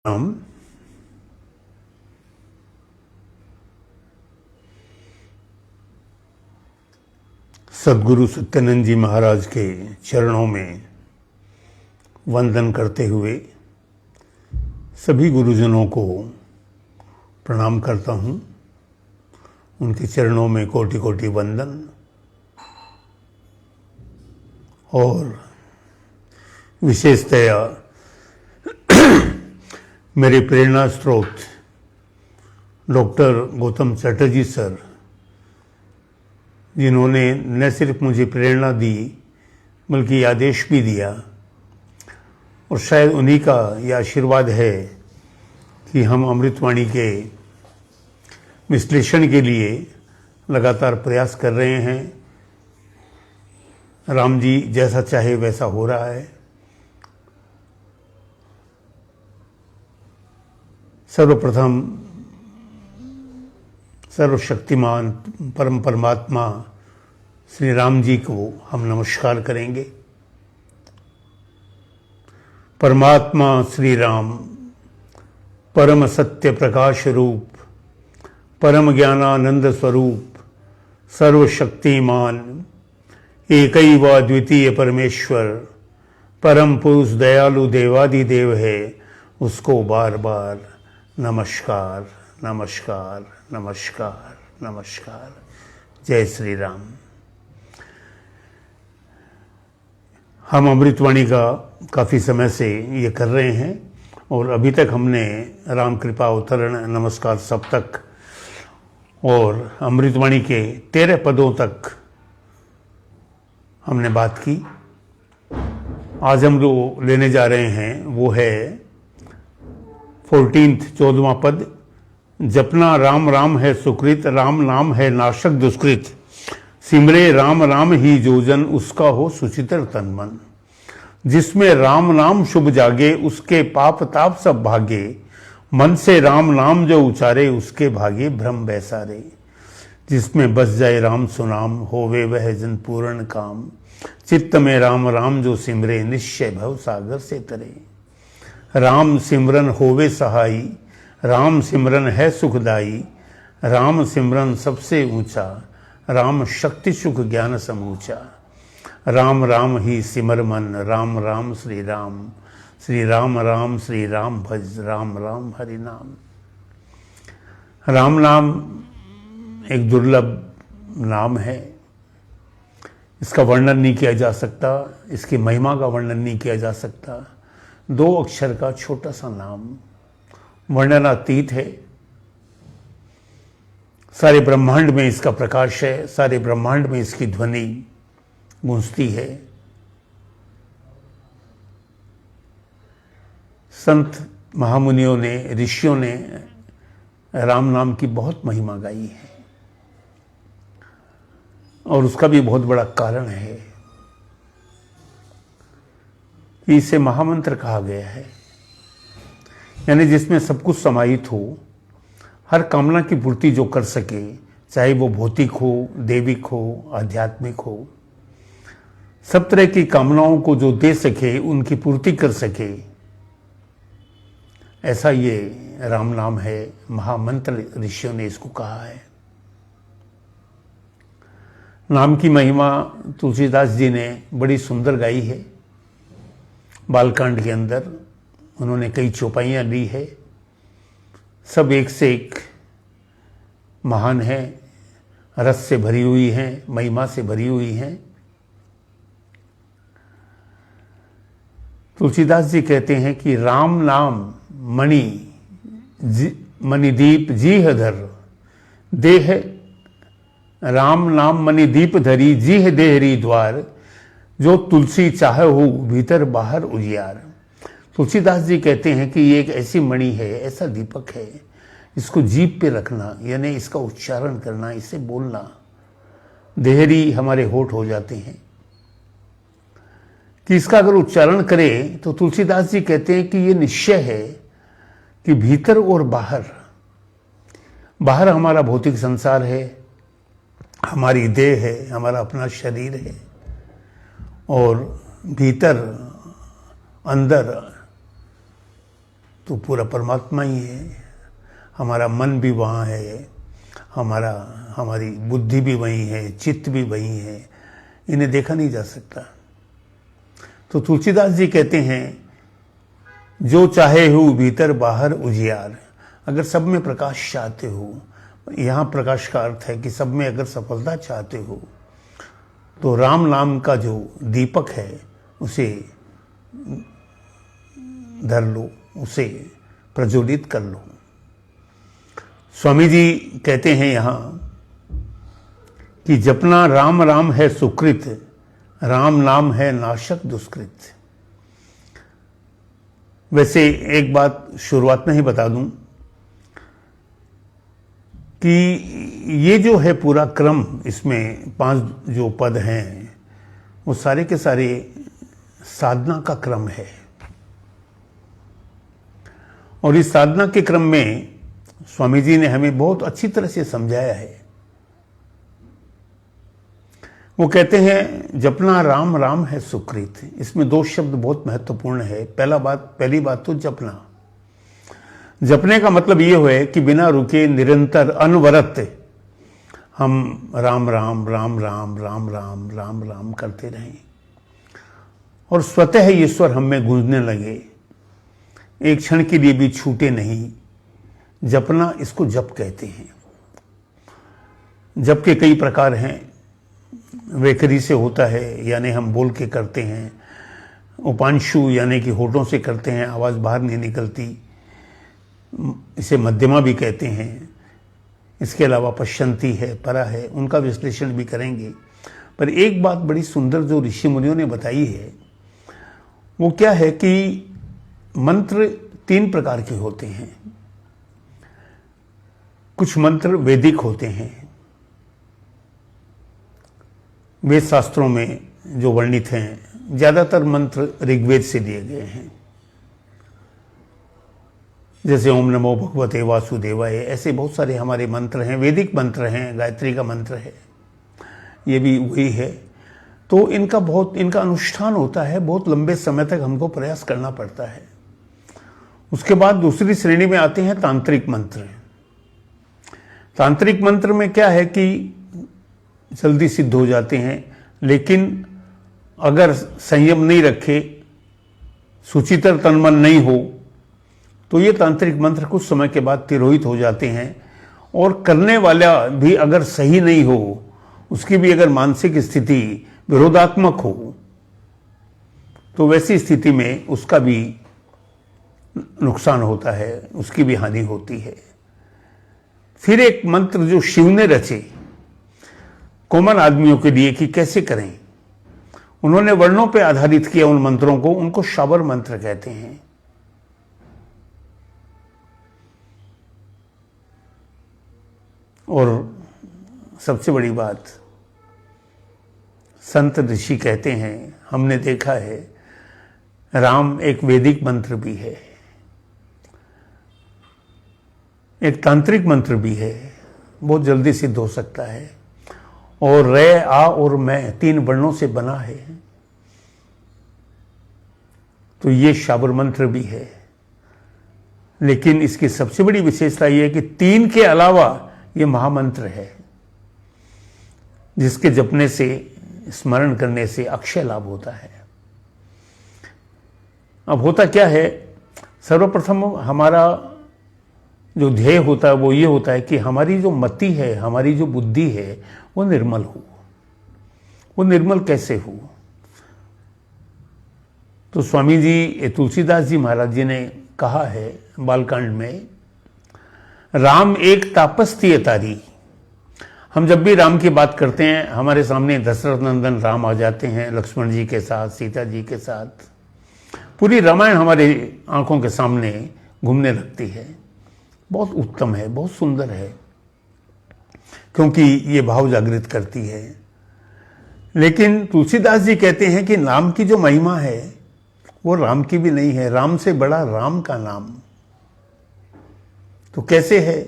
हम सद्गुरु सत्यानंद जी महाराज के चरणों में वंदन करते हुए सभी गुरुजनों को प्रणाम करता हूँ। उनके चरणों में कोटि कोटि वंदन। और विशेषतया मेरे प्रेरणा स्रोत डॉक्टर गौतम चटर्जी सर, जिन्होंने न सिर्फ मुझे प्रेरणा दी बल्कि आदेश भी दिया, और शायद उन्हीं का यह आशीर्वाद है कि हम अमृतवाणी के विश्लेषण के लिए लगातार प्रयास कर रहे हैं। राम जी जैसा चाहे वैसा हो रहा है। सर्वप्रथम सर्वशक्तिमान परम परमात्मा श्री राम जी को हम नमस्कार करेंगे। परमात्मा श्री राम परम सत्य प्रकाश रूप, परम ज्ञानानंद स्वरूप, सर्वशक्तिमान एकैव अद्वितीय परमेश्वर, परम पुरुष दयालु देवादिदेव है, उसको बार बार नमस्कार नमस्कार नमस्कार नमस्कार। जय श्री राम। हम अमृतवाणी का काफ़ी समय से ये कर रहे हैं और अभी तक हमने राम कृपा अवतरण, नमस्कार सप्तक और अमृतवाणी के 13 पदों तक हमने बात की। आज हम जो लेने जा रहे हैं वो है 14वां पद। जपना राम राम है सुकृत, राम नाम है नाशक दुष्कृत, सिमरे राम राम ही जो जन, उसका हो सुचितर तन मन। जिसमें राम नाम शुभ जागे, उसके पाप ताप सब भागे, मन से राम नाम जो उचारे, उसके भागे भ्रम बैसारे। जिसमें बस जाए राम सुनाम, होवे वह जन पूर्ण काम, चित्त में राम राम जो सिमरे, निश्चय भव सागर से तरे। राम सिमरन होवे सहाई, राम सिमरन है सुखदाई, राम सिमरन सबसे ऊंचा, राम शक्ति सुख ज्ञान समूचा। राम राम ही सिमर मन, राम राम श्री राम, श्री राम राम श्री राम भज, राम राम हरि नाम। राम नाम एक दुर्लभ नाम है। इसका वर्णन नहीं किया जा सकता, इसकी महिमा का वर्णन नहीं किया जा सकता। 2 अक्षर का छोटा सा नाम, वर्णनातीत है। सारे ब्रह्मांड में इसका प्रकाश है, सारे ब्रह्मांड में इसकी ध्वनि गूंजती है। संत महामुनियों ने, ऋषियों ने राम नाम की बहुत महिमा गाई है और उसका भी बहुत बड़ा कारण है कि इसे महामंत्र कहा गया है, यानी जिसमें सब कुछ समाहित हो। हर कामना की पूर्ति जो कर सके, चाहे वो भौतिक हो, दैविक हो, आध्यात्मिक हो, सब तरह की कामनाओं को जो दे सके, उनकी पूर्ति कर सके, ऐसा ये राम नाम है। महामंत्र ऋषियों ने इसको कहा है। नाम की महिमा तुलसीदास जी ने बड़ी सुंदर गाई है। बालकांड के अंदर उन्होंने कई चौपाइयाँ ली है, सब एक से एक महान है, रस से भरी हुई हैं, महिमा से भरी हुई हैं। तुलसीदास जी कहते हैं कि राम नाम मणिदीप जीह धर, देह राम नाम मणिदीप धरी, जीह देहरी द्वार, जो तुलसी चाहे हो भीतर बाहर उजियार। तुलसीदास जी कहते हैं कि ये एक ऐसी मणि है, ऐसा दीपक है, इसको जीभ पे रखना, यानी इसका उच्चारण करना, इसे बोलना, देहरी हमारे होठ हो जाते हैं कि इसका अगर उच्चारण करें तो तुलसीदास जी कहते हैं कि ये निश्चय है कि भीतर और बाहर, बाहर हमारा भौतिक संसार है, हमारी देह है, हमारा अपना शरीर है, और भीतर अंदर तो पूरा परमात्मा ही है। हमारा मन भी वहाँ है, हमारी बुद्धि भी वहीं है, चित्त भी वहीं है, इन्हें देखा नहीं जा सकता। तो तुलसीदास जी कहते हैं, जो चाहे हो भीतर बाहर उजियार। अगर सब में प्रकाश चाहते हो, यहाँ प्रकाश का अर्थ है कि सब में अगर सफलता चाहते हो तो राम नाम का जो दीपक है उसे धर लो, उसे प्रज्वलित कर लो। स्वामी जी कहते हैं यहाँ कि जपना राम राम है सुकृत, राम नाम है नाशक दुष्कृत। वैसे एक बात शुरुआत में ही बता दूं कि ये जो है पूरा क्रम, इसमें 5 जो पद हैं वो सारे के सारे साधना का क्रम है। और इस साधना के क्रम में स्वामी जी ने हमें बहुत अच्छी तरह से समझाया है। वो कहते हैं जपना राम राम है सुकृत। इसमें 2 शब्द बहुत महत्वपूर्ण है। पहली बात तो जपना। जपने का मतलब ये है कि बिना रुके निरंतर अनवरत हम राम राम राम राम राम राम राम राम करते रहें और स्वतः ईश्वर हम में गूंजने लगे, एक क्षण के लिए भी छूटे नहीं। जपना, इसको जप कहते हैं। जप के कई प्रकार हैं। वैखरी से होता है, यानी हम बोल के करते हैं। उपांशु यानी कि होठों से करते हैं, आवाज़ बाहर नहीं निकलती, इसे मध्यमा भी कहते हैं। इसके अलावा पश्यंती है, परा है, उनका विश्लेषण भी करेंगे। पर एक बात बड़ी सुंदर जो ऋषि मुनियों ने बताई है वो क्या है कि मंत्र 3 प्रकार के होते हैं। कुछ मंत्र वैदिक होते हैं, वेद शास्त्रों में जो वर्णित हैं। ज़्यादातर मंत्र ऋग्वेद से लिए गए हैं, जैसे ओम नमो भगवते वासुदेवाय, ऐसे बहुत सारे हमारे मंत्र हैं, वैदिक मंत्र हैं। गायत्री का मंत्र है, ये भी वही है। तो इनका अनुष्ठान होता है, बहुत लंबे समय तक हमको प्रयास करना पड़ता है। उसके बाद दूसरी श्रेणी में आते हैं तांत्रिक मंत्र। तांत्रिक मंत्र में क्या है कि जल्दी सिद्ध हो जाते हैं, लेकिन अगर संयम नहीं रखे, सुचितर तनमन नहीं हो, तो ये तांत्रिक मंत्र कुछ समय के बाद तिरोहित हो जाते हैं। और करने वाला भी अगर सही नहीं हो, उसकी भी अगर मानसिक स्थिति विरोधात्मक हो, तो वैसी स्थिति में उसका भी नुकसान होता है, उसकी भी हानि होती है। फिर एक मंत्र जो शिव ने रचे कॉमन आदमियों के लिए कि कैसे करें, उन्होंने वर्णों पर आधारित किया उन मंत्रों को, उनको शाबर मंत्र कहते हैं। और सबसे बड़ी बात, संत ऋषि कहते हैं, हमने देखा है, राम एक वैदिक मंत्र भी है, एक तांत्रिक मंत्र भी है, बहुत जल्दी सिद्ध हो सकता है। और रे, आ और मैं 3 वर्णों से बना है, तो ये शाबर मंत्र भी है। लेकिन इसकी सबसे बड़ी विशेषता यह है कि 3 के अलावा ये महामंत्र है, जिसके जपने से, स्मरण करने से अक्षय लाभ होता है। अब होता क्या है, सर्वप्रथम हमारा जो ध्येय होता है वो ये होता है कि हमारी जो मति है, हमारी जो बुद्धि है, वो निर्मल हो। वो निर्मल कैसे हो? तो स्वामी जी, तुलसीदास जी महाराज जी ने कहा है बालकांड में, राम एक तापस थिए तारी। हम जब भी राम की बात करते हैं, हमारे सामने दशरथ नंदन राम आ जाते हैं, लक्ष्मण जी के साथ, सीता जी के साथ। पूरी रामायण हमारे आंखों के सामने घूमने लगती है। बहुत उत्तम है, बहुत सुंदर है, क्योंकि ये भाव जागृत करती है। लेकिन तुलसीदास जी कहते हैं कि नाम की जो महिमा है वो राम की भी नहीं है, राम से बड़ा राम का नाम। तो कैसे है?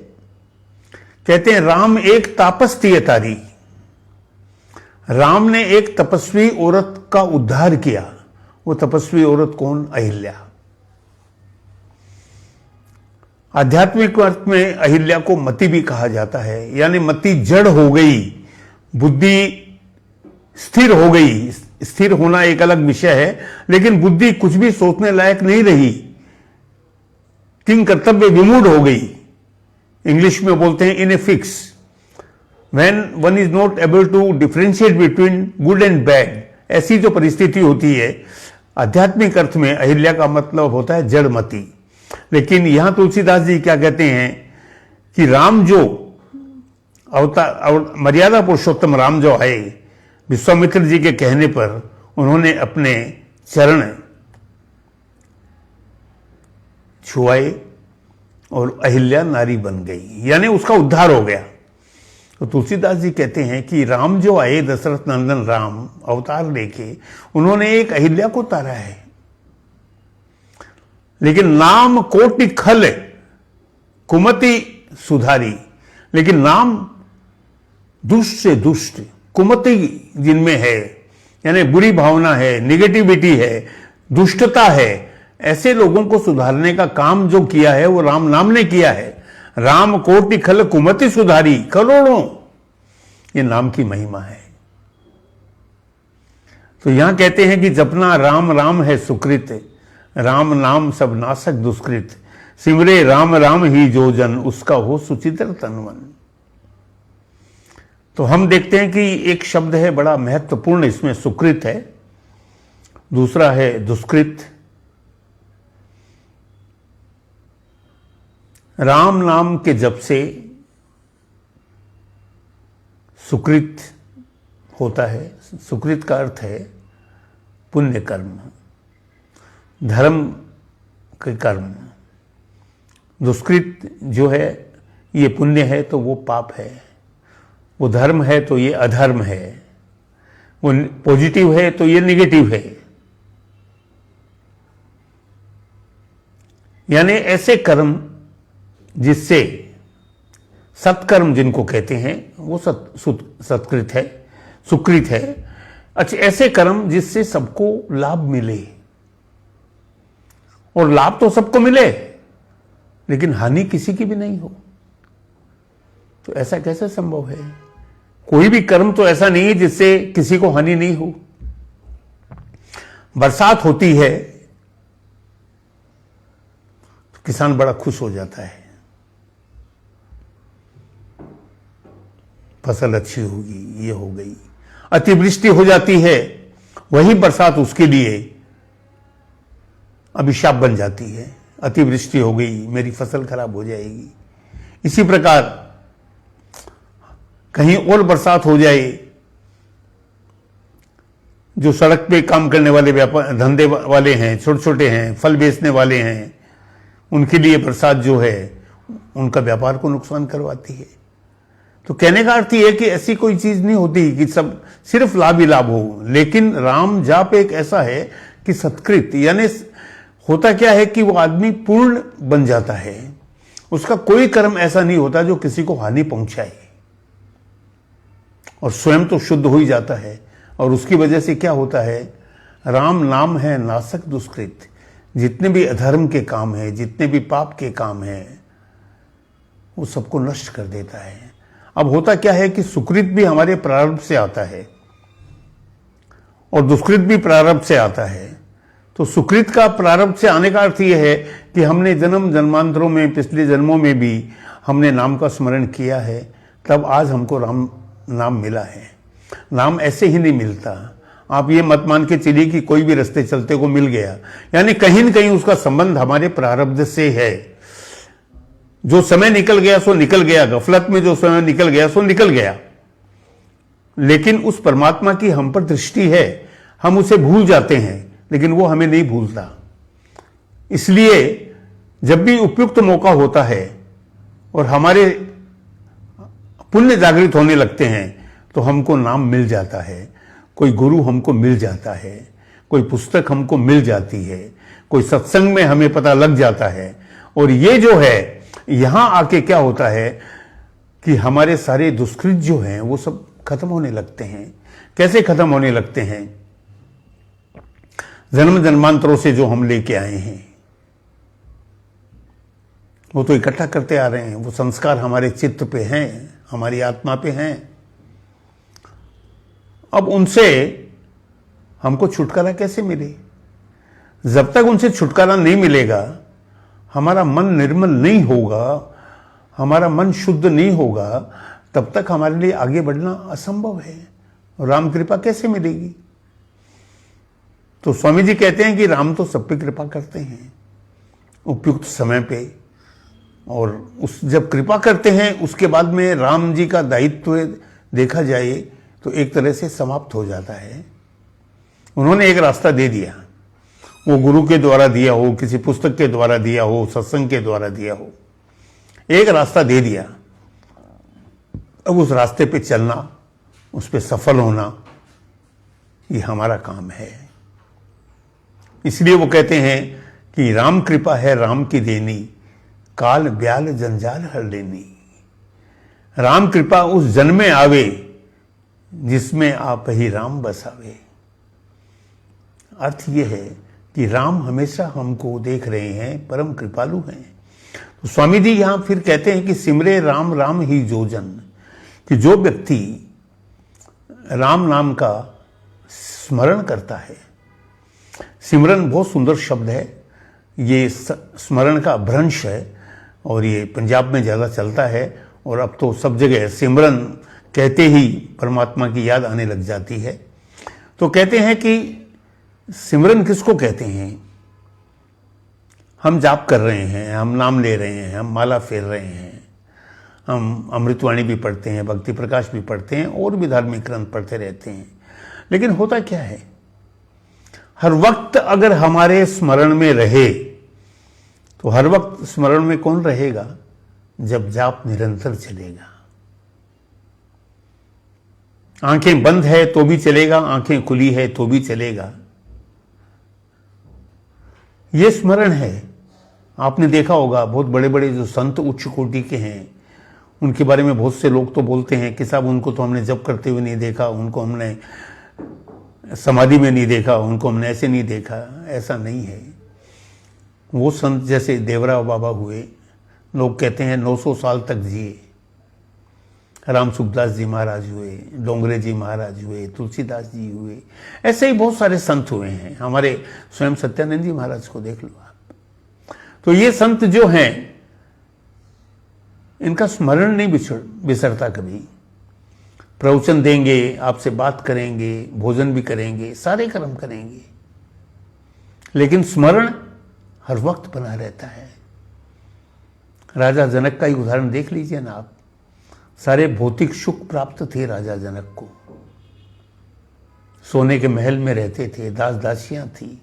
कहते हैं राम एक तापस थिए तारी। राम ने एक तपस्वी औरत का उद्धार किया। वो तपस्वी औरत कौन? अहिल्या। आध्यात्मिक अर्थ में अहिल्या को मति भी कहा जाता है, यानी मति जड़ हो गई, बुद्धि स्थिर हो गई। स्थिर होना एक अलग विषय है, लेकिन बुद्धि कुछ भी सोचने लायक नहीं रही, किंग कर्तव्य विमूढ़ हो गई। इंग्लिश में बोलते हैं in a fix, when one is not able to differentiate between good and bad. ऐसी जो परिस्थिति होती है, आध्यात्मिक अर्थ में अहिल्या का मतलब होता है जड़मति। लेकिन यहां तुलसीदास जी क्या कहते हैं कि राम जो अवतार, मर्यादा पुरुषोत्तम राम जो आए, विश्वामित्र जी के कहने पर उन्होंने अपने चरण छुआए और अहिल्या नारी बन गई, यानी उसका उद्धार हो गया। तो तुलसीदास जी कहते हैं कि राम जो आए, दशरथ नंदन राम अवतार लेके, उन्होंने एक अहिल्या को तारा है। लेकिन नाम कोटि खल कुमति सुधारी, लेकिन नाम दुष्ट से दुष्ट, कुमति जिनमें है, यानी बुरी भावना है, निगेटिविटी है, दुष्टता है, ऐसे लोगों को सुधारने का काम जो किया है वो राम नाम ने किया है। राम कोटि खल कुमति सुधारी, करोड़ों, ये नाम की महिमा है। तो यहां कहते हैं कि जपना राम राम है सुकृत, राम नाम सब नासक दुष्कृत, सिमरे राम राम ही जो जन, उसका हो सुचित्र तनवन। तो हम देखते हैं कि एक शब्द है बड़ा महत्वपूर्ण, इसमें सुकृत है, दूसरा है दुष्कृत। राम नाम के जप से सुकृत होता है। सुकृत का अर्थ है पुण्य कर्म, धर्म के कर्म। दुष्कृत जो है ये पुण्य है तो वो पाप है, वो धर्म है तो ये अधर्म है, वो पॉजिटिव है तो ये निगेटिव है। यानी ऐसे कर्म जिससे सत्कर्म जिनको कहते हैं वो सत्कृत है, सुकृत है। अच्छा, ऐसे कर्म जिससे सबको लाभ मिले, और लाभ तो सबको मिले लेकिन हानि किसी की भी नहीं हो, तो ऐसा कैसे संभव है? कोई भी कर्म तो ऐसा नहीं है जिससे किसी को हानि नहीं हो। बरसात होती है तो किसान बड़ा खुश हो जाता है, फसल अच्छी होगी, ये हो गई। अतिवृष्टि हो जाती है, वही बरसात उसके लिए अभिशाप बन जाती है। अतिवृष्टि हो गई, मेरी फसल खराब हो जाएगी। इसी प्रकार कहीं और बरसात हो जाए, जो सड़क पे काम करने वाले व्यापार धंधे वाले हैं, छोटे छोटे हैं, फल बेचने वाले हैं, उनके लिए बरसात जो है उनका व्यापार को नुकसान करवाती है। तो कहने का अर्थ यह है कि ऐसी कोई चीज नहीं होती कि सब सिर्फ लाभ ही लाभ हो। लेकिन राम जाप एक ऐसा है कि सत्कृत, यानी होता क्या है कि वो आदमी पूर्ण बन जाता है, उसका कोई कर्म ऐसा नहीं होता जो किसी को हानि पहुंचाए, और स्वयं तो शुद्ध हो ही जाता है। और उसकी वजह से क्या होता है, राम नाम है नासक दुष्कृत। जितने भी अधर्म के काम हैं, जितने भी पाप के काम हैं, वो सबको नष्ट कर देता है। अब होता क्या है कि सुकृत भी हमारे प्रारब्ध से आता है और दुष्कृत भी प्रारब्ध से आता है। तो सुकृत का प्रारब्ध से आने का अर्थ यह है कि हमने जन्म जन्मांतरों में, पिछले जन्मों में भी हमने नाम का स्मरण किया है, तब आज हमको राम नाम मिला है। नाम ऐसे ही नहीं मिलता। आप ये मत मान के चलिए कि कोई भी रास्ते चलते को मिल गया, यानी कहीं न कहीं उसका संबंध हमारे प्रारब्ध से है। जो समय निकल गया सो निकल गया, गफलत में जो समय निकल गया सो निकल गया। लेकिन उस परमात्मा की हम पर दृष्टि है, हम उसे भूल जाते हैं, लेकिन वो हमें नहीं भूलता। इसलिए जब भी उपयुक्त मौका होता है और हमारे पुण्य जागृत होने लगते हैं तो हमको नाम मिल जाता है, कोई गुरु हमको मिल जाता है, कोई पुस्तक हमको मिल जाती है, कोई सत्संग में हमें पता लग जाता है। और ये जो है, यहां आके क्या होता है कि हमारे सारे दुष्कृत जो हैं वो सब खत्म होने लगते हैं। कैसे खत्म होने लगते हैं? जन्म जन्मांतरों से जो हम लेके आए हैं, वो तो इकट्ठा करते आ रहे हैं, वो संस्कार हमारे चित्त पे हैं, हमारी आत्मा पे हैं। अब उनसे हमको छुटकारा कैसे मिले? जब तक उनसे छुटकारा नहीं मिलेगा, हमारा मन निर्मल नहीं होगा, हमारा मन शुद्ध नहीं होगा, तब तक हमारे लिए आगे बढ़ना असंभव है। राम कृपा कैसे मिलेगी? तो स्वामी जी कहते हैं कि राम तो सब पे कृपा करते हैं उपयुक्त समय पे, और उस जब कृपा करते हैं उसके बाद में राम जी का दायित्व देखा जाए तो एक तरह से समाप्त हो जाता है। उन्होंने एक रास्ता दे दिया, वो गुरु के द्वारा दिया हो, किसी पुस्तक के द्वारा दिया हो, सत्संग के द्वारा दिया हो, एक रास्ता दे दिया। अब उस रास्ते पे चलना, उस पे सफल होना, ये हमारा काम है। इसलिए वो कहते हैं कि राम कृपा है राम की देनी, काल ब्याल जंजाल हर लेनी। राम कृपा उस जन्म में आवे, जिसमें आप ही राम बसावे। अर्थ ये है कि राम हमेशा हमको देख रहे हैं, परम कृपालु हैं। तो स्वामी जी यहां फिर कहते हैं कि सिमरे राम राम ही जोजन, कि जो व्यक्ति राम नाम का स्मरण करता है। सिमरन बहुत सुंदर शब्द है, ये स्मरण का भ्रंश है और ये पंजाब में ज़्यादा चलता है, और अब तो सब जगह सिमरन कहते ही परमात्मा की याद आने लग जाती है। तो कहते हैं कि सिमरन किसको कहते हैं? हम जाप कर रहे हैं, हम नाम ले रहे हैं, हम माला फेर रहे हैं, हम अमृतवाणी भी पढ़ते हैं, भक्ति प्रकाश भी पढ़ते हैं, और भी धार्मिक ग्रंथ पढ़ते रहते हैं। लेकिन होता क्या है, हर वक्त अगर हमारे स्मरण में रहे, तो हर वक्त स्मरण में कौन रहेगा? जब जाप निरंतर चलेगा। आंखें बंद है तो भी चलेगा, आंखें खुली है तो भी चलेगा। ये स्मरण है। आपने देखा होगा बहुत बड़े बड़े जो संत उच्च कोटि के हैं, उनके बारे में बहुत से लोग तो बोलते हैं कि साहब उनको तो हमने जप करते हुए नहीं देखा, उनको हमने समाधि में नहीं देखा, उनको हमने ऐसे नहीं देखा। ऐसा नहीं है। वो संत जैसे देवरा बाबा हुए, लोग कहते हैं 900 साल तक जिए। राम सुखदास जी महाराज हुए, डोंगरे जी महाराज हुए, तुलसीदास जी हुए, ऐसे ही बहुत सारे संत हुए हैं। हमारे स्वयं सत्यानंद जी महाराज को देख लो आप। तो ये संत जो हैं, इनका स्मरण नहीं बिसरता कभी। प्रवचन देंगे, आपसे बात करेंगे, भोजन भी करेंगे, सारे कर्म करेंगे, लेकिन स्मरण हर वक्त बना रहता है। राजा जनक का ही उदाहरण देख लीजिए ना आप। सारे भौतिक सुख प्राप्त थे राजा जनक को, सोने के महल में रहते थे, दास दासियां थी,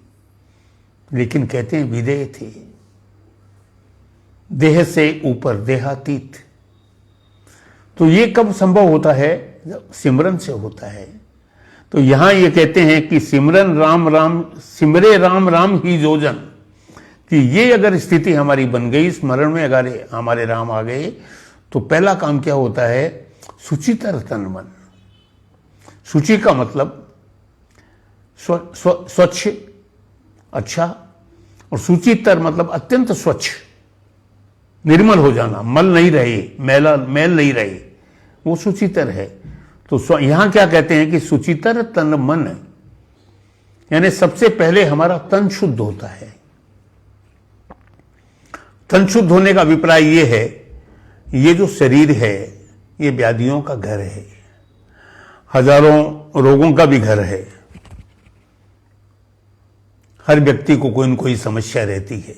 लेकिन कहते हैं विदेह थे, देह से ऊपर, देहातीत। तो ये कब संभव होता है? जब सिमरन से होता है। तो यहां ये कहते हैं कि सिमरन राम राम, सिमरे राम राम ही जोजन, कि ये अगर स्थिति हमारी बन गई, स्मरण में अगर हमारे राम आ गए, तो पहला काम क्या होता है? सुचितर तन मन। शुचि का मतलब स्वच्छ, अच्छा, और सुचितर मतलब अत्यंत स्वच्छ, निर्मल हो जाना, मल नहीं रहे, मैल नहीं रहे, वो सुचितर है। तो यहां क्या कहते हैं कि सुचितर तन मन, यानी सबसे पहले हमारा तन शुद्ध होता है। तन शुद्ध होने का अभिप्राय ये है, ये जो शरीर है ये व्याधियों का घर है, हजारों रोगों का भी घर है। हर व्यक्ति को कोई न कोई समस्या रहती है।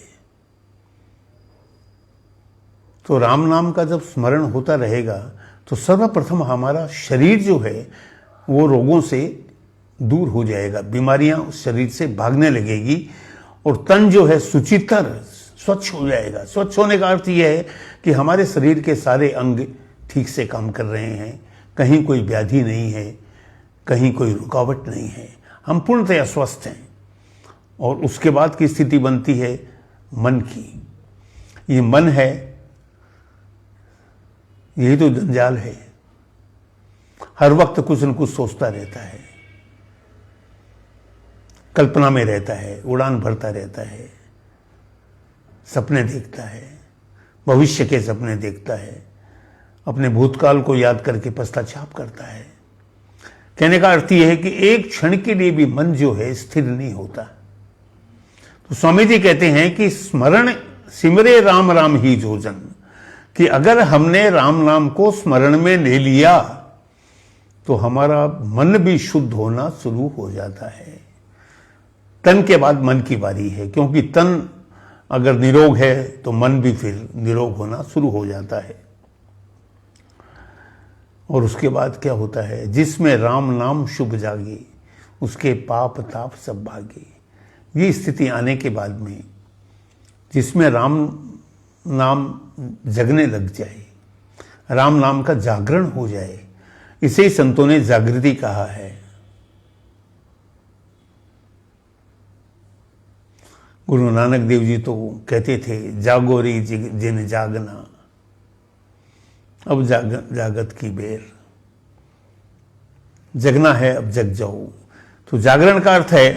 तो राम नाम का जब स्मरण होता रहेगा, तो सर्वप्रथम हमारा शरीर जो है वो रोगों से दूर हो जाएगा, बीमारियां उस शरीर से भागने लगेगी, और तन जो है सुचितर, स्वच्छ हो जाएगा। स्वच्छ होने का अर्थ यह है कि हमारे शरीर के सारे अंग ठीक से काम कर रहे हैं, कहीं कोई व्याधि नहीं है, कहीं कोई रुकावट नहीं है, हम पूर्णतया स्वस्थ हैं। और उसके बाद की स्थिति बनती है मन की। ये मन है, यही तो जंजाल है, हर वक्त कुछ न कुछ सोचता रहता है, कल्पना में रहता है, उड़ान भरता रहता है, सपने देखता है, भविष्य के सपने देखता है, अपने भूतकाल को याद करके पश्चाताप करता है। कहने का अर्थ यह है कि एक क्षण के लिए भी मन जो है स्थिर नहीं होता। तो स्वामी जी कहते हैं कि स्मरण सिमरे राम राम ही जोजन, कि अगर हमने राम नाम को स्मरण में ले लिया तो हमारा मन भी शुद्ध होना शुरू हो जाता है। तन के बाद मन की बारी है, क्योंकि तन अगर निरोग है तो मन भी फिर निरोग होना शुरू हो जाता है। और उसके बाद क्या होता है, जिसमें राम नाम शुभ जागे उसके पाप ताप सब भागे। ये स्थिति आने के बाद में जिसमें राम नाम जगने लग जाए, राम नाम का जागरण हो जाए, इसे ही संतों ने जागृति कहा है। गुरु नानक देव जी तो कहते थे, जागो रे जिन जागना, अब जागत की बेर, जगना है अब जग जाओ। तो जागरण का अर्थ है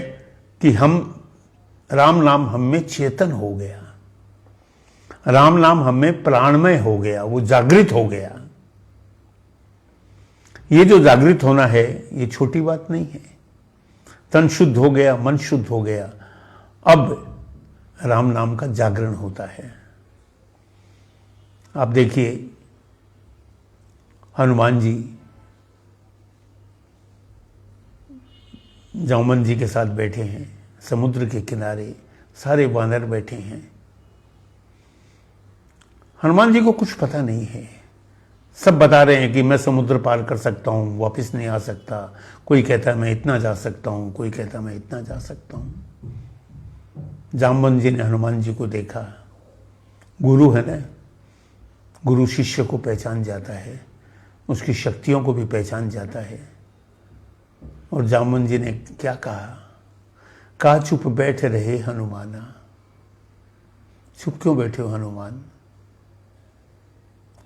कि हम राम नाम हम में चेतन हो गया, राम नाम हम में प्राणमय हो गया, वो जागृत हो गया। ये जो जागृत होना है ये छोटी बात नहीं है। तन शुद्ध हो गया, मन शुद्ध हो गया, अब राम नाम का जागरण होता है। आप देखिए हनुमान जी जामन जी के साथ बैठे हैं, समुद्र के किनारे सारे वानर बैठे हैं। हनुमान जी को कुछ पता नहीं है, सब बता रहे हैं कि मैं समुद्र पार कर सकता हूं, वापस नहीं आ सकता। कोई कहता है मैं इतना जा सकता हूं, कोई कहता है मैं इतना जा सकता हूं। जामवन जी ने हनुमान जी को देखा, गुरु है ना, गुरु शिष्य को पहचान जाता है, उसकी शक्तियों को भी पहचान जाता है। और जामवन जी ने क्या कहा, चुप बैठ रहे हनुमाना। चुप क्यों बैठे हो हनुमान?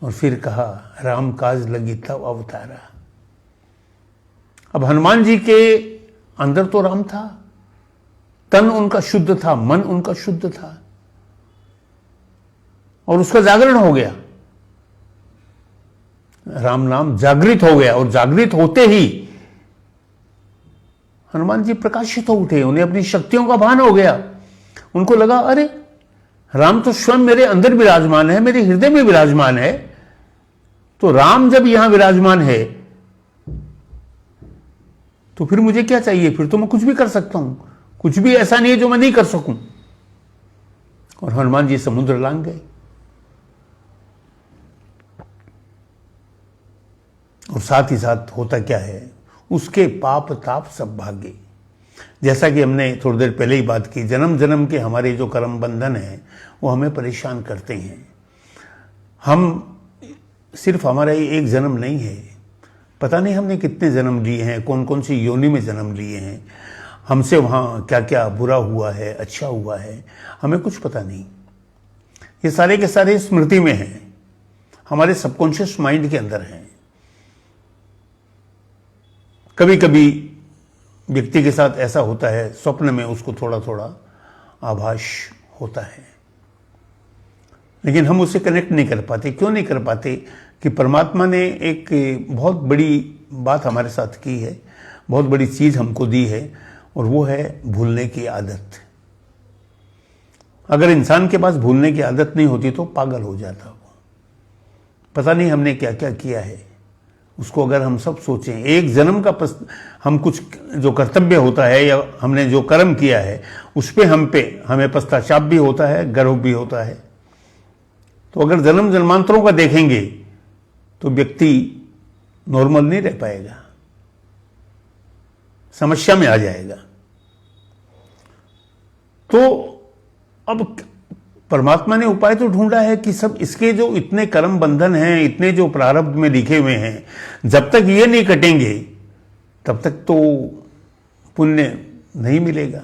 और फिर कहा, राम काज लगी तब अवतारा। अब हनुमान जी के अंदर तो राम था, तन उनका शुद्ध था, मन उनका शुद्ध था, और उसका जागरण हो गया, राम नाम जागृत हो गया। और जागृत होते ही हनुमान जी प्रकाशित हो उठे, उन्हें अपनी शक्तियों का भान हो गया। उनको लगा, अरे राम तो स्वयं मेरे अंदर विराजमान है, मेरे हृदय में विराजमान है। तो राम जब यहां विराजमान है तो फिर मुझे क्या चाहिए? फिर तो मैं कुछ भी कर सकता हूं, कुछ भी ऐसा नहीं है जो मैं नहीं कर सकूं। और हनुमान जी समुद्र लांग गए, और साथ ही साथ होता क्या है, उसके पाप ताप सब भागे। जैसा कि हमने थोड़ी देर पहले ही बात की, जन्म जन्म के हमारे जो कर्म बंधन है वो हमें परेशान करते हैं। हम सिर्फ हमारा ये एक जन्म नहीं है, पता नहीं हमने कितने जन्म लिए हैं, कौन कौन सी योनि में जन्म लिए हैं, हमसे वहाँ क्या क्या बुरा हुआ है, अच्छा हुआ है, हमें कुछ पता नहीं। ये सारे के सारे स्मृति में हैं, हमारे सबकॉन्शियस माइंड के अंदर हैं। कभी कभी व्यक्ति के साथ ऐसा होता है, स्वप्न में उसको थोड़ा थोड़ा आभास होता है, लेकिन हम उससे कनेक्ट नहीं कर पाते। क्यों नहीं कर पाते? कि परमात्मा ने एक बहुत बड़ी बात हमारे साथ की है, बहुत बड़ी चीज़ हमको दी है, और वो है भूलने की आदत। अगर इंसान के पास भूलने की आदत नहीं होती तो पागल हो जाता वो। पता नहीं हमने क्या क्या किया है, उसको अगर हम सब सोचें, एक जन्म का हम कुछ जो कर्तव्य होता है या हमने जो कर्म किया है उस पे हमें पश्चाताप भी होता है, गर्व भी होता है। तो अगर जन्म जन्मांतरों का देखेंगे तो व्यक्ति नॉर्मल नहीं रह पाएगा, समस्या में आ जाएगा। तो अब परमात्मा ने उपाय तो ढूंढा है कि सब इसके जो इतने कर्म बंधन हैं, इतने जो प्रारब्ध में लिखे हुए हैं, जब तक ये नहीं कटेंगे तब तक तो पुण्य नहीं मिलेगा,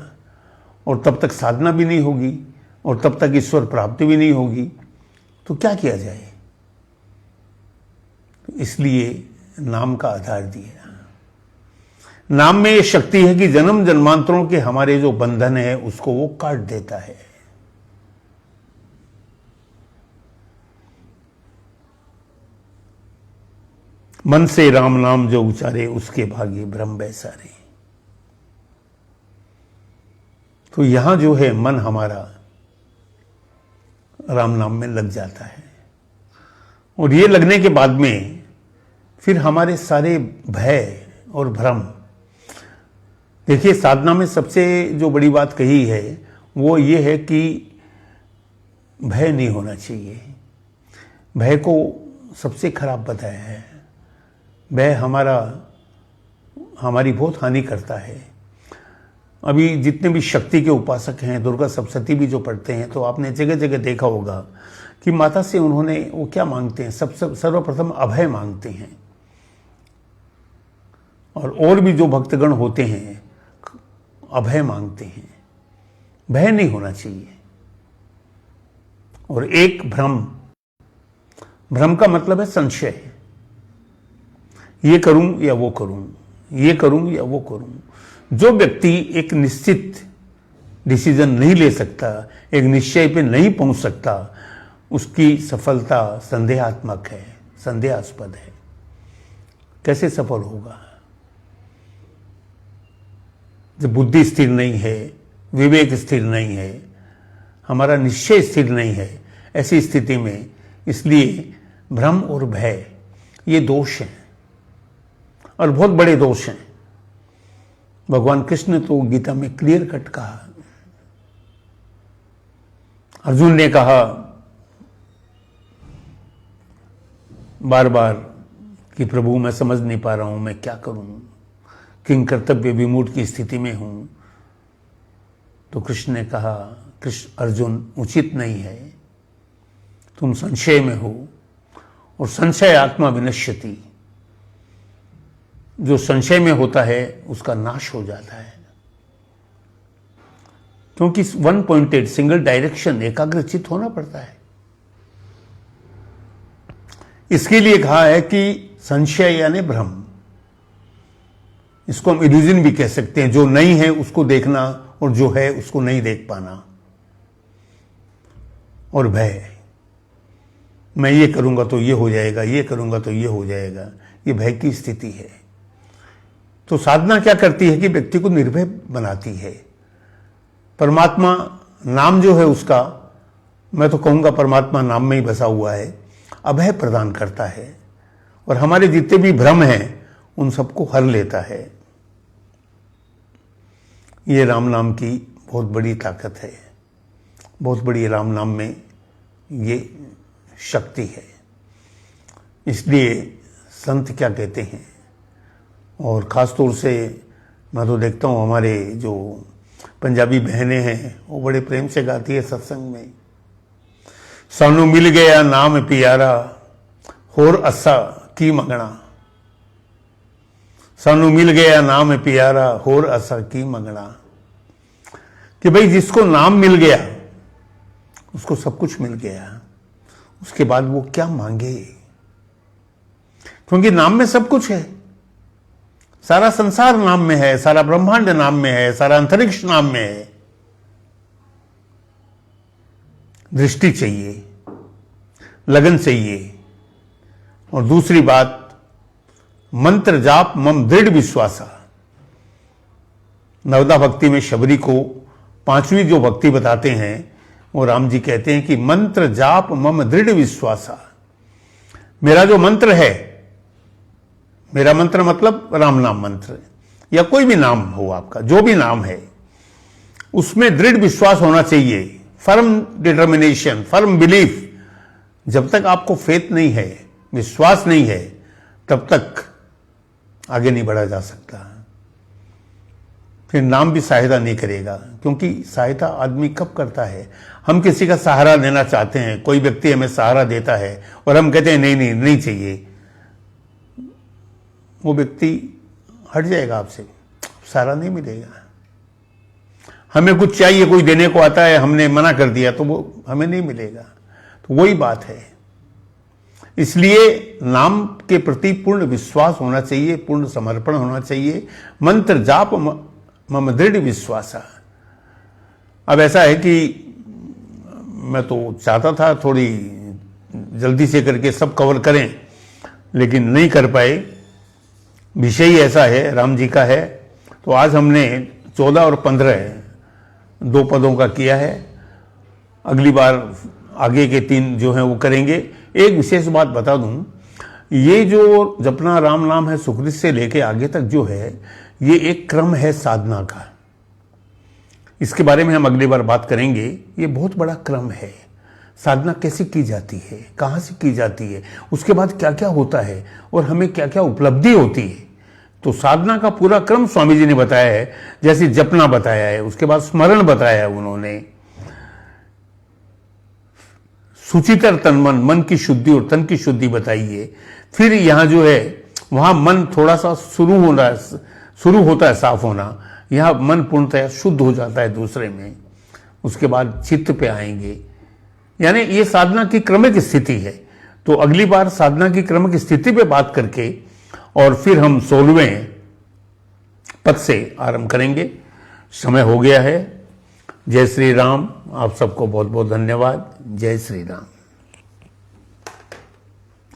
और तब तक साधना भी नहीं होगी, और तब तक ईश्वर प्राप्ति भी नहीं होगी। तो क्या किया जाए? इसलिए नाम का आधार दिया। नाम में ये शक्ति है कि जन्म जन्मांतरों के हमारे जो बंधन है उसको वो काट देता है। मन से राम नाम जो उचारे उसके भागे ब्रह्म बैसारे। तो यहां जो है मन हमारा राम नाम में लग जाता है, और ये लगने के बाद में फिर हमारे सारे भय और भ्रम, देखिए साधना में सबसे जो बड़ी बात कही है वो ये है कि भय नहीं होना चाहिए। भय को सबसे खराब बताया है। भय हमारी बहुत हानि करता है। अभी जितने भी शक्ति के उपासक हैं, दुर्गा सप्तशती भी जो पढ़ते हैं, तो आपने जगह जगह देखा होगा कि माता से उन्होंने वो क्या मांगते हैं, सर्वप्रथम अभय मांगते हैं। और भी जो भक्तगण होते हैं अभय मांगते हैं। भय नहीं होना चाहिए। और एक भ्रम का मतलब है संशय, ये करूं या वो करूं, ये करूं या वो करूं। जो व्यक्ति एक निश्चित डिसीजन नहीं ले सकता, एक निश्चय पे नहीं पहुंच सकता, उसकी सफलता संदेहात्मक है, संदेहास्पद है। कैसे सफल होगा? जब बुद्धि स्थिर नहीं है, विवेक स्थिर नहीं है, हमारा निश्चय स्थिर नहीं है, ऐसी स्थिति में इसलिए भ्रम और भय ये दोष हैं, और बहुत बड़े दोष हैं। भगवान कृष्ण ने तो गीता में क्लियर कट कहा। अर्जुन ने कहा बार बार कि प्रभु मैं समझ नहीं पा रहा हूं, मैं क्या करूं, किंग कर्तव्य विमूढ़ की स्थिति में हूं। तो कृष्ण ने कहा, अर्जुन उचित नहीं है, तुम संशय में हो, और संशय आत्मा विनश्यति। जो संशय में होता है उसका नाश हो जाता है, क्योंकि वन पॉइंटेड सिंगल डायरेक्शन एकाग्रचित होना पड़ता है। इसके लिए कहा है कि संशय यानी भ्रम, इसको हम इल्यूजन भी कह सकते हैं। जो नहीं है उसको देखना और जो है उसको नहीं देख पाना। और भय, मैं ये करूंगा तो ये हो जाएगा, ये करूंगा तो ये हो जाएगा, ये भय की स्थिति है। तो साधना क्या करती है कि व्यक्ति को निर्भय बनाती है। परमात्मा नाम जो है उसका, मैं तो कहूंगा परमात्मा नाम में ही बसा हुआ है, अभय प्रदान करता है, और हमारे जितने भी भ्रम हैं उन सबको हर लेता है। ये राम नाम की बहुत बड़ी ताकत है, बहुत बड़ी राम नाम में ये शक्ति है। इसलिए संत क्या कहते हैं, और ख़ास तौर से मैं तो देखता हूँ हमारे जो पंजाबी बहनें हैं वो बड़े प्रेम से गाती है सत्संग में, सानू मिल गया नाम प्यारा होर असा की मंगना। सानू मिल गया नाम प्यारा होर असा की मंगना। कि भाई जिसको नाम मिल गया उसको सब कुछ मिल गया, उसके बाद वो क्या मांगे, क्योंकि नाम में सब कुछ है। सारा संसार नाम में है, सारा ब्रह्मांड नाम में है, सारा अंतरिक्ष नाम में है। दृष्टि चाहिए, लगन चाहिए, और दूसरी बात मंत्र जाप मम दृढ़ विश्वासा। नवदा भक्ति में शबरी को पांचवी जो भक्ति बताते हैं वो राम जी कहते हैं कि मंत्र जाप मम दृढ़ विश्वासा। मेरा जो मंत्र है, मेरा मंत्र मतलब राम नाम मंत्र या कोई भी नाम हो आपका, जो भी नाम है उसमें दृढ़ विश्वास होना चाहिए, फर्म डिटर्मिनेशन, फर्म बिलीफ। जब तक आपको फेथ नहीं है, विश्वास नहीं है, तब तक आगे नहीं बढ़ा जा सकता। फिर नाम भी सहायता नहीं करेगा, क्योंकि सहायता आदमी कब करता है, हम किसी का सहारा लेना चाहते हैं, कोई व्यक्ति हमें सहारा देता है और हम कहते हैं नहीं नहीं नहीं चाहिए, वो व्यक्ति हट जाएगा आपसे, सहारा नहीं मिलेगा। हमें कुछ चाहिए, कोई देने को आता है, हमने मना कर दिया तो वो हमें नहीं मिलेगा। तो वही बात है। इसलिए नाम के प्रति पूर्ण विश्वास होना चाहिए, पूर्ण समर्पण होना चाहिए। मंत्र जाप मम दृढ़ विश्वासा। अब ऐसा है कि मैं तो चाहता था थोड़ी जल्दी से करके सब कवर करें, लेकिन नहीं कर पाए। विषय ही ऐसा है, राम जी का है। तो आज हमने 14 और 15 2 पदों का किया है। अगली बार आगे के 3 जो हैं वो करेंगे। एक विशेष बात बता दूं, ये जो जपना राम नाम है सुकृत से लेके आगे तक जो है, ये एक क्रम है साधना का। इसके बारे में हम अगली बार बात करेंगे। ये बहुत बड़ा क्रम है। साधना कैसे की जाती है, कहाँ से की जाती है, उसके बाद क्या क्या होता है और हमें क्या क्या उपलब्धि होती है। तो साधना का पूरा क्रम स्वामी जी ने बताया है। जैसे जपना बताया है, उसके बाद स्मरण बताया है उन्होंने, सुचितर तन मन, मन की शुद्धि और तन की शुद्धि बताई है। फिर यहाँ जो है वहाँ मन थोड़ा सा शुरू होता है साफ होना, यहाँ मन पूर्णतः शुद्ध हो जाता है दूसरे में। उसके बाद चित्त पे आएंगे, यानी ये साधना की क्रमिक स्थिति है। तो अगली बार साधना की क्रमिक स्थिति पे बात करके और फिर हम 16वें पद से आरंभ करेंगे। समय हो गया है। जय श्री राम। आप सबको बहुत बहुत धन्यवाद। जय श्री राम।